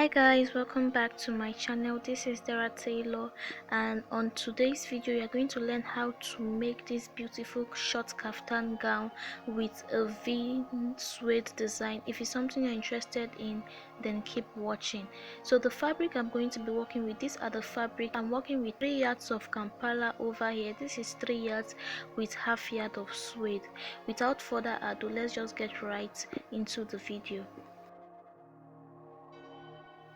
Hi guys, welcome back to my channel. This is Deratailor, and on today's video you are going to learn how to make this beautiful short kaftan gown with a V suede design. If it's something you're interested in, then keep watching. So the fabric I'm going to be working with, these are the fabric. I'm working with 3 yards of Kampala over here. This is 3 yards with half yard of suede. Without further ado, let's just get right into the video.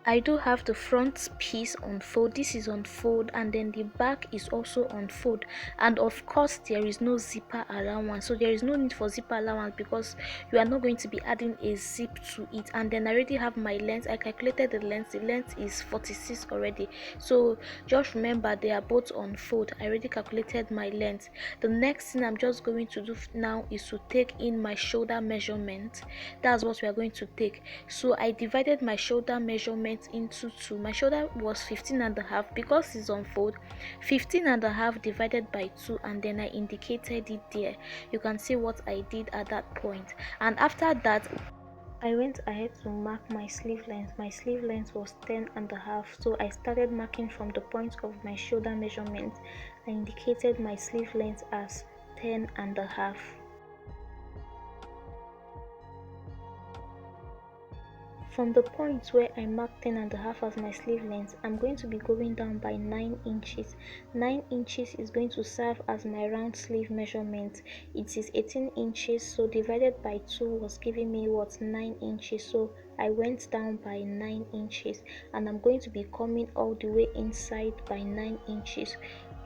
I do have the front piece on fold. This is on fold, and then the back is also on fold, and of course there is no zipper allowance, so there is no need for zipper allowance because you are not going to be adding a zip to it. And then I already have my length. I calculated the length is 46 already, so just remember they are both on fold. I already calculated my length. The next thing I'm just going to do now is to take in my shoulder measurement. That's what we are going to take. So I divided my shoulder measurement into two. My shoulder was 15.5 because it's on fold. 15.5 divided by 2, and then I indicated it there. You can see what I did at that point. And after that, I went ahead to mark my sleeve length. My sleeve length was 10.5, so I started marking from the point of my shoulder measurement. I indicated my sleeve length as 10.5. From the point where I marked 10.5 as my sleeve length, I'm going to be going down by 9 inches. 9 inches is going to serve as my round sleeve measurement. It is 18 inches, so divided by 2 was giving me what, 9 inches. So I went down by 9 inches, and I'm going to be coming all the way inside by 9 inches.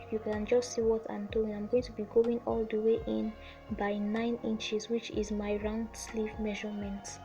You can just see what I'm doing. I'm going to be going all the way in by 9 inches, which is my round sleeve measurement.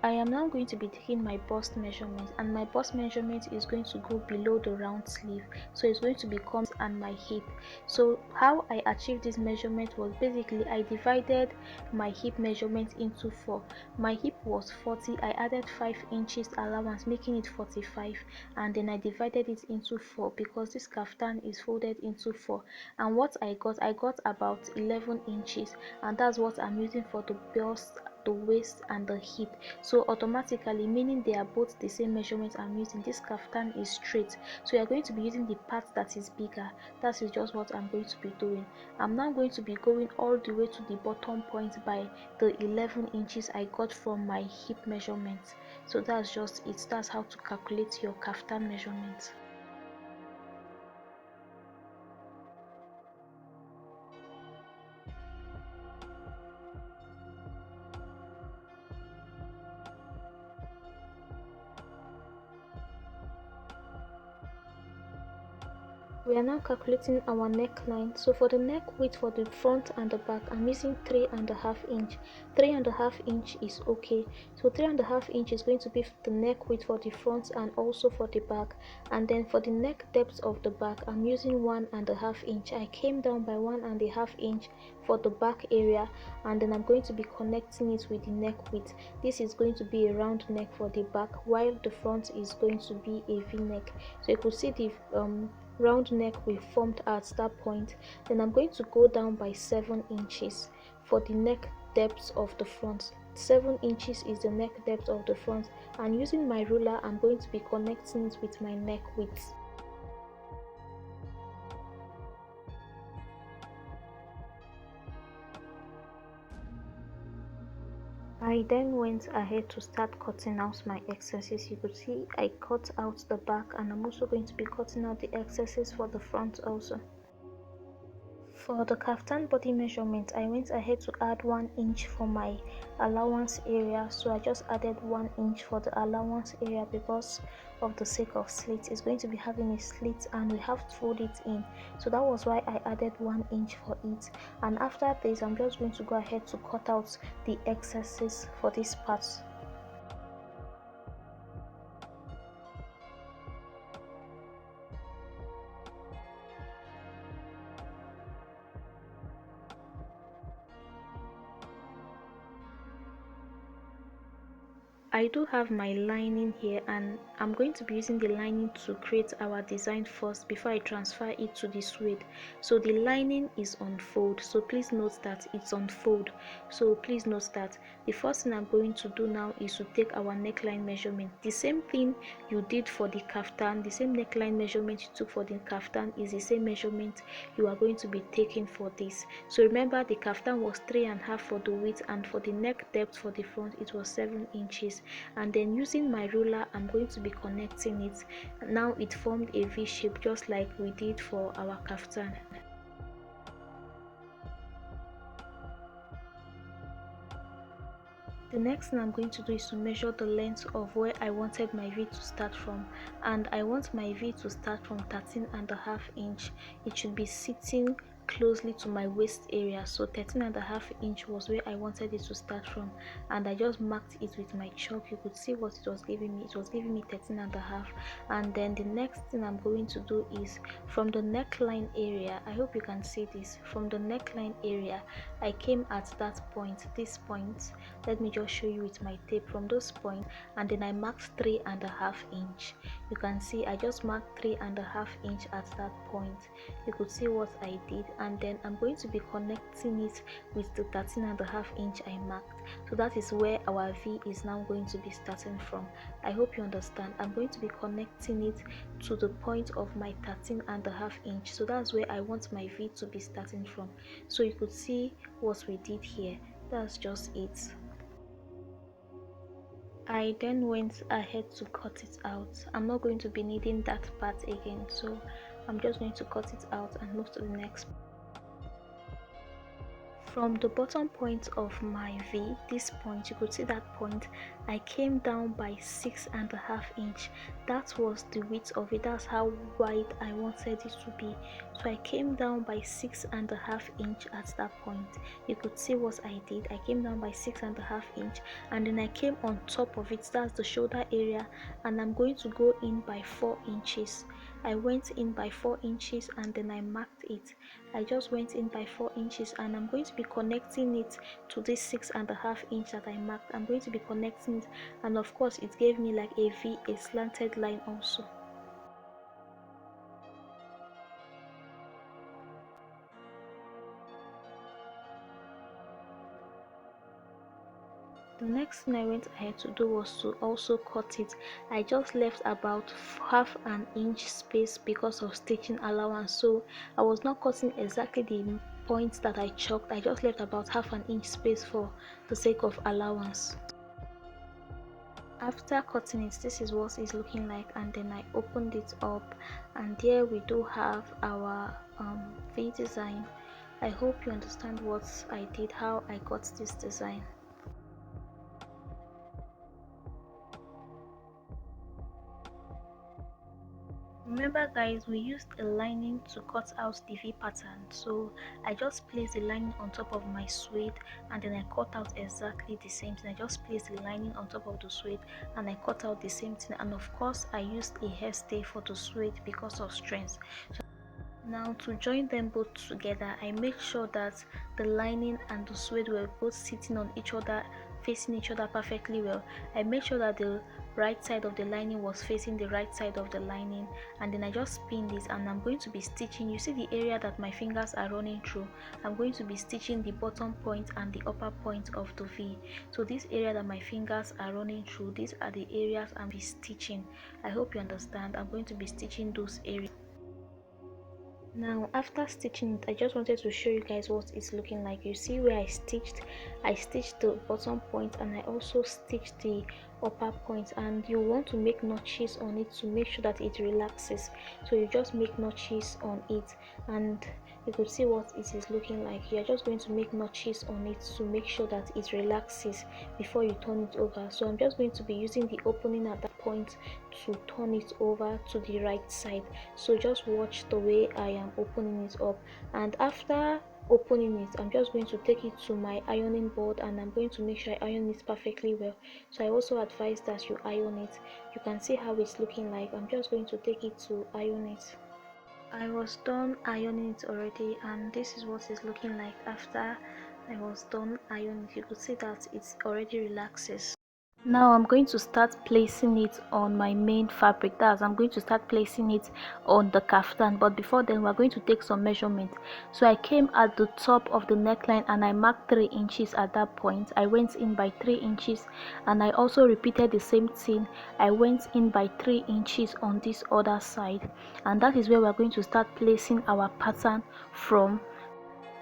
I am now going to be taking my bust measurement, and my bust measurement is going to go below the round sleeve, so it's going to become and my hip. So how I achieved this measurement was basically I divided my hip measurement into 4. My hip was 40. I added 5 inches allowance, making it 45, and then I divided it into 4 because this kaftan is folded into 4. And what I got about 11 inches, and that's what I'm using for the bust, the waist, and the hip. So automatically, meaning they are both the same measurement I'm using. This kaftan is straight, so you're going to be using the part that is bigger. That is just what I'm going to be doing. I'm now going to be going all the way to the bottom point by the 11 inches I got from my hip measurement. So that's just it. That's how to calculate your kaftan measurement. We are now calculating our neckline. So for the neck width for the front and the back, I'm using 3.5 inch. 3.5 inch is okay. So 3.5 inch is going to be the neck width for the front and also for the back. And then for the neck depth of the back, I'm using 1.5 inch. I came down by 1.5 inch for the back area, and then I'm going to be connecting it with the neck width. This is going to be a round neck for the back, while the front is going to be a V-neck. So you could see the round neck we formed at that point. Then I'm going to go down by 7 inches for the neck depth of the front. 7 inches is the neck depth of the front, and using my ruler I'm going to be connecting it with my neck width. I then went ahead to start cutting out my excesses. You could see I cut out the back, and I'm also going to be cutting out the excesses for the front also. For the kaftan body measurement, I went ahead to add 1 inch for my allowance area. So I just added 1 inch for the allowance area because of the sake of slit. It's going to be having a slit and we have to fold it in. So that was why I added 1 inch for it. And after this, I'm just going to go ahead to cut out the excesses for this part. I do have my lining here, and I'm going to be using the lining to create our design first before I transfer it to the suede. So the lining is on fold, so please note that it's on fold. So please note that the first thing I'm going to do now is to take our neckline measurement. The same thing you did for the kaftan, the same neckline measurement you took for the kaftan is the same measurement you are going to be taking for this. So remember, the kaftan was 3.5 for the width, and for the neck depth for the front it was 7 inches. And then using my ruler, I'm going to be connecting it. Now it formed a V shape just like we did for our kaftan. The next thing I'm going to do is to measure the length of where I wanted my V to start from, and I want my V to start from 13.5 inch. It should be sitting closely to my waist area, so 13.5 inch was where I wanted it to start from, and I just marked it with my chalk. You could see what it was giving me. It was giving me 13.5. And then the next thing I'm going to do is from the neckline area. I hope you can see this. From the neckline area, I came at that point, this point. Let me just show you with my tape from those points, and then I marked 3.5 inch. You can see I just marked 3.5 inch at that point. You could see what I did, and then I'm going to be connecting it with the 13.5 inch I marked. So that is where our V is now going to be starting from. I hope you understand. I'm going to be connecting it to the point of my 13.5 inch. So that's where I want my V to be starting from. So you could see what we did here. That's just it. I then went ahead to cut it out. I'm not going to be needing that part again, so I'm just going to cut it out and move to the next. From the bottom point of my V, this point, you could see that point, I came down by 6.5 inch. That was the width of it. That's how wide I wanted it to be. So I came down by 6.5 inch at that point. You could see what I did. I came down by 6.5 inch, and then I came on top of it. That's the shoulder area, and I'm going to go in by 4 inches. I went in by 4 inches, and then I marked it. I just went in by 4 inches, and I'm going to be connecting it to this 6.5 inch that I marked. I'm going to be connecting it, and of course it gave me like a V, a slanted line also. The next thing I went ahead to do was to also cut it. I just left about half an inch space because of stitching allowance, so I was not cutting exactly the points that I chalked. I just left about half an inch space for the sake of allowance. After cutting it, this is what it's looking like, and then I opened it up, and there we do have our V design. I hope you understand what I did, how I got this design. Remember guys, we used a lining to cut out the V pattern, so I just placed the lining on top of my suede, and then I cut out exactly the same thing. I just placed the lining on top of the suede, and I cut out the same thing, and of course I used a hairstay for the suede because of strength. Now to join them both together, I make sure that the lining and the suede were both sitting on each other, facing each other perfectly well. I make sure that the right side of the lining was facing the right side of the lining, and then I just pinned it, and I'm going to be stitching. You see the area that my fingers are running through? I'm going to be stitching the bottom point and the upper point of the V. So this area that my fingers are running through, these are the areas I'm be stitching. I hope you understand. I'm going to be stitching those areas. Now after stitching it, I just wanted to show you guys what it's looking like. You see where I stitched the bottom point, and I also stitched the upper point, and you want to make notches on it to make sure that it relaxes. So you just make notches on it, and you could see what it is looking like. You're just going to make notches on it to make sure that it relaxes before you turn it over. So I'm just going to be using the opening at that point to turn it over to the right side. So just watch the way I am opening it up, and after opening it, I'm just going to take it to my ironing board, and I'm going to make sure I iron it perfectly well. So I also advise that you iron it. You can see how it's looking like. I'm just going to take it to iron it. I was done ironing it already, and this is what it's looking like after I was done ironing. You could see that it already relaxes. Now I'm going to start placing it on my main fabric. That's I'm going to start placing it on the kaftan, but before then we're going to take some measurements. So I came at the top of the neckline and I marked 3 inches at that point. I went in by 3 inches and I also repeated the same thing. I went in by 3 inches on this other side, and that is where we're going to start placing our pattern from.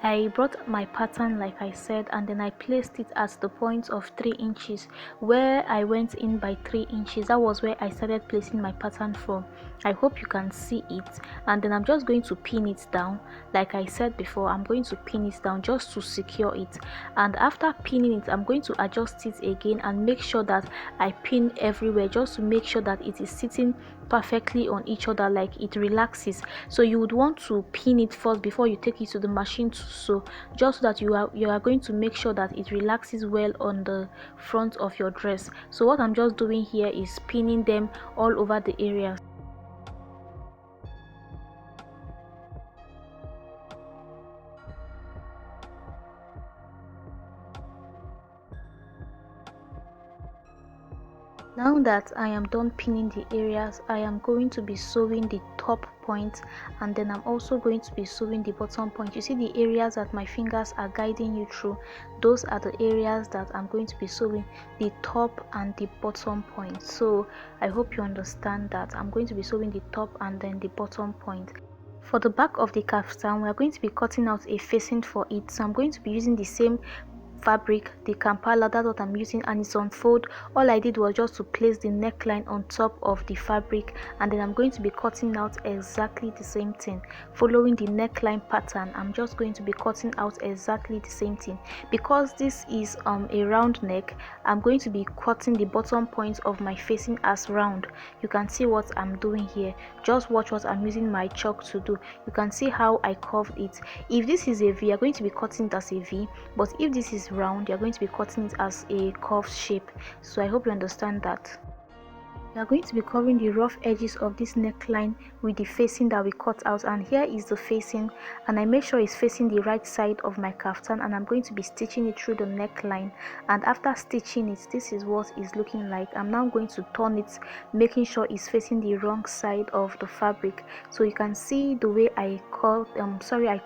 I brought my pattern like I said, and then I placed it at the point of 3 inches where I went in by 3 inches. That was where I started placing my pattern from. I hope you can see it. And then I'm just going to pin it down. Like I said before, I'm going to pin it down just to secure it. And after pinning it, I'm going to adjust it again and make sure that I pin everywhere, just to make sure that it is sitting perfectly on each other, like it relaxes. So you would want to pin it first before you take it to the machine to sew, just so that you are going to make sure that it relaxes well on the front of your dress. So what I'm just doing here is pinning them all over the areas. Now that I am done pinning the areas, I am going to be sewing the top point, and then I'm also going to be sewing the bottom point. You see the areas that my fingers are guiding you through, those are the areas that I'm going to be sewing the top and the bottom point. So I hope you understand that I'm going to be sewing the top and then the bottom point. For the back of the kaftan, we are going to be cutting out a facing for it, so I'm going to be using the same fabric, the Kampala, that's what I'm using, and it's on fold. All I did was just to place the neckline on top of the fabric, and then I'm going to be cutting out exactly the same thing following the neckline pattern. I'm just going to be cutting out exactly the same thing. Because this is a round neck, I'm going to be cutting the bottom point of my facing as round. You can see what I'm doing here. Just watch what I'm using my chalk to do. You can see how I curved it. If this is a V, you're going to be cutting it as a V, but if this is round, you're going to be cutting it as a curved shape. So I hope you understand that. We are going to be covering the rough edges of this neckline with the facing that we cut out, and here is the facing, and I make sure it's facing the right side of my kaftan, and I'm going to be stitching it through the neckline. And after stitching it, this is what it's looking like. I'm now going to turn it, making sure it's facing the wrong side of the fabric. So you can see the way I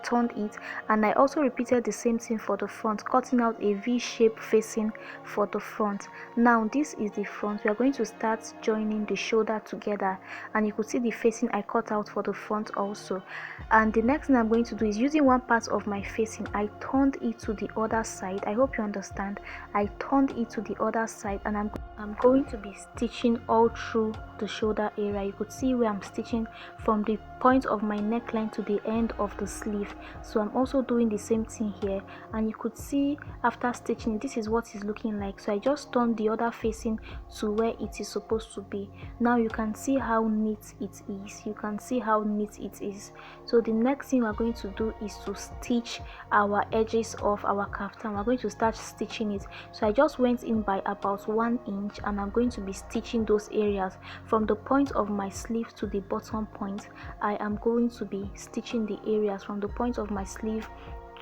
turned it, and I also repeated the same thing for the front, cutting out a V shape facing for the front. Now this is the front. We are going to start joining the shoulder together, and you could see the facing I cut out for the front also. And the next thing I'm going to do is, using one part of my facing, I turned it to the other side. I hope you understand. I turned it to the other side, and I'm going to be stitching all through the shoulder area. You could see where I'm stitching from the point of my neckline to the end of the sleeve. So I'm also doing the same thing here, and you could see after stitching, this is what it's looking like. So I just turned the other facing to where it is supposed to be. Now you can see how neat it is. You can see how neat it is. So the next thing we're going to do is to stitch our edges of our kaftan. We're going to start stitching it. So I just went in by about 1 inch, and I'm going to be stitching those areas from the point of my sleeve to the bottom point. I am going to be stitching the areas from the point of my sleeve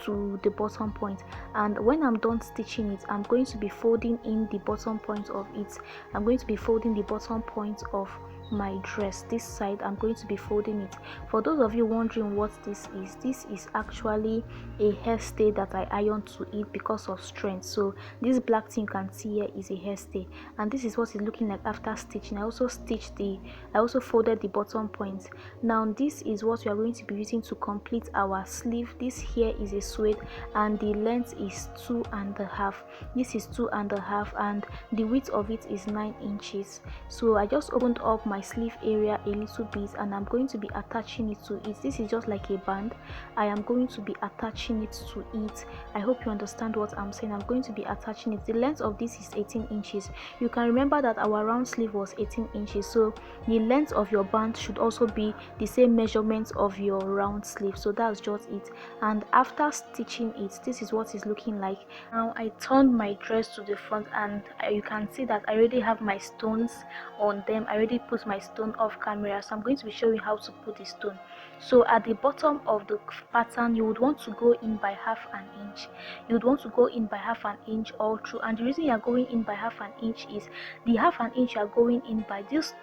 to the bottom point, and when I'm done stitching it, I'm going to be folding in the bottom point of it. I'm going to be folding the bottom point of my dress. This side, I'm going to be folding it. For those of you wondering what this is actually a hairstay that I ironed to it because of strength. So this black thing you can see here is a hairstay, and this is what it's looking like after stitching. I also folded the bottom point. Now this is what we are going to be using to complete our sleeve. This here is a suede, and the length is 2.5. This is 2.5, and the width of it is 9 inches. So I just opened up my sleeve area a little bit, and I'm going to be attaching it to it. This is just like a band. I am going to be attaching it to it. I hope you understand what I'm saying. I'm going to be attaching it. The length of this is 18 inches. You can remember that our round sleeve was 18 inches, so the length of your band should also be the same measurement of your round sleeve. So that's just it. And after stitching it, this is what it's looking like. Now I turned my dress to the front, and you can see that I already have my stones on them. I already put put my stone off camera, so I'm going to be showing you how to put the stone. So at the bottom of the pattern, you would want to go in by half an inch. You would want to go in by half an inch all through, and the reason you are going in by half an inch is the half an inch you are going in by, this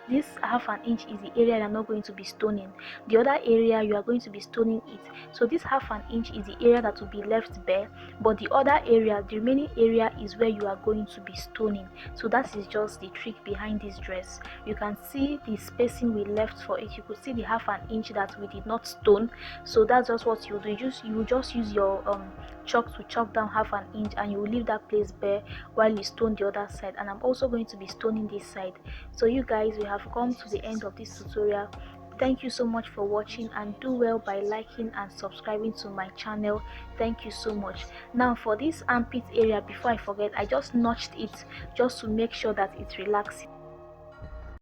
half an inch is the area you are not going to be stoning. The other area you are going to be stoning it. So this half an inch is the area that will be left bare, but the other area, the remaining area, is where you are going to be stoning. So that is just the trick behind this dress. You can see the spacing we left for it. You could see the half an inch that we did not stone. So that's just what you do. You will just use your chalk to chalk down half an inch, and you will leave that place bare while you stone the other side. And I'm also going to be stoning this side. So you guys, we have come to the end of this tutorial. Thank you so much for watching, and do well by liking and subscribing to my channel. Thank you so much. Now for this armpit area, before I forget, I just notched it just to make sure that it's relaxing.